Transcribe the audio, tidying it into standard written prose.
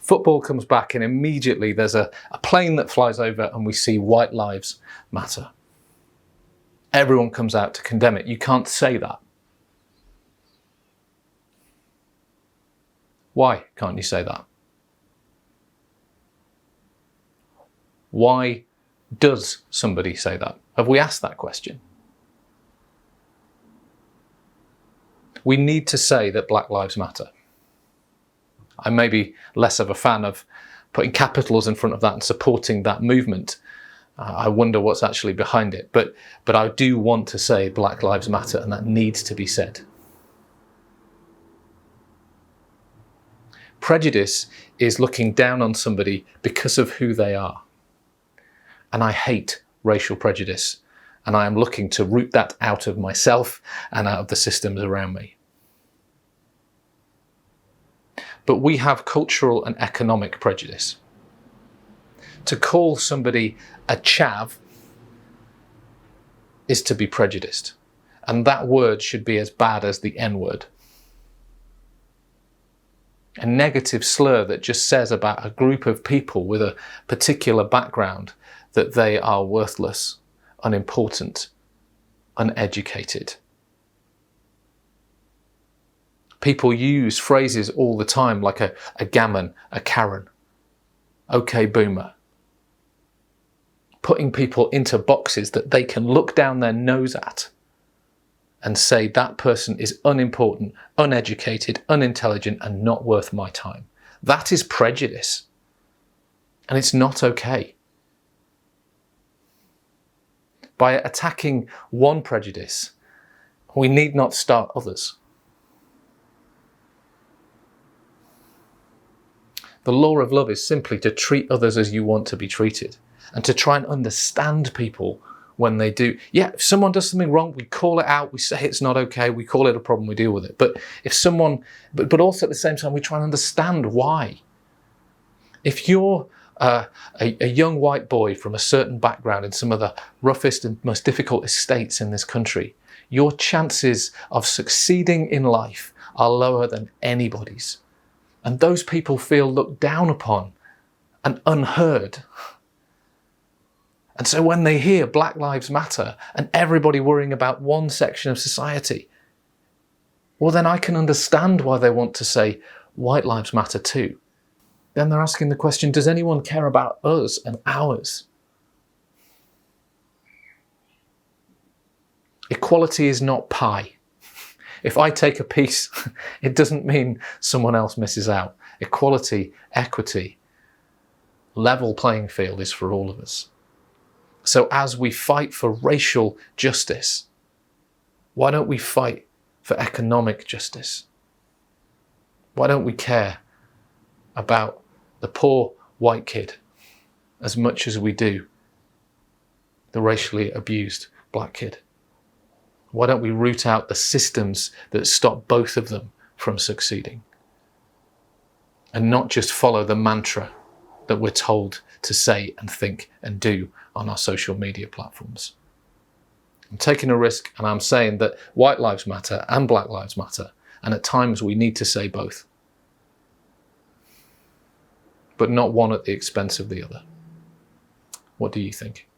Football comes back and immediately there's a plane that flies over and we see white lives matter. Everyone comes out to condemn it. You can't say that. Why can't you say that? Why does somebody say that? Have we asked that question? We need to say that Black Lives Matter. I'm maybe less of a fan of putting capitals in front of that and supporting that movement. I wonder what's actually behind it. But I do want to say Black Lives Matter, and that needs to be said. Prejudice is looking down on somebody because of who they are. And I hate racial prejudice. And I am looking to root that out of myself and out of the systems around me. But we have cultural and economic prejudice. To call somebody a chav is to be prejudiced. And that word should be as bad as the N-word. A negative slur that just says about a group of people with a particular background that they are worthless, unimportant, uneducated. People use phrases all the time like a gammon, a Karen, okay boomer. Putting people into boxes that they can look down their nose at and say that person is unimportant, uneducated, unintelligent, and not worth my time. That is prejudice. And it's not okay. By attacking one prejudice, we need not start others. The law of love is simply to treat others as you want to be treated and to try and understand people when they do. Yeah, if someone does something wrong, we call it out, we say it's not okay, we call it a problem, we deal with it. But if someone, but also at the same time, we try and understand why. If you're a young white boy from a certain background in some of the roughest and most difficult estates in this country, your chances of succeeding in life are lower than anybody's. And those people feel looked down upon and unheard. And so when they hear Black Lives Matter and everybody worrying about one section of society, well, then I can understand why they want to say white lives matter too. Then they're asking the question, does anyone care about us and ours? Equality is not pie. If I take a piece, it doesn't mean someone else misses out. Equality, equity, level playing field is for all of us. So as we fight for racial justice, why don't we fight for economic justice? Why don't we care about the poor white kid as much as we do the racially abused black kid? Why don't we root out the systems that stop both of them from succeeding? And not just follow the mantra that we're told to say and think and do on our social media platforms. I'm taking a risk and I'm saying that white lives matter and black lives matter. And at times we need to say both. But not one at the expense of the other. What do you think?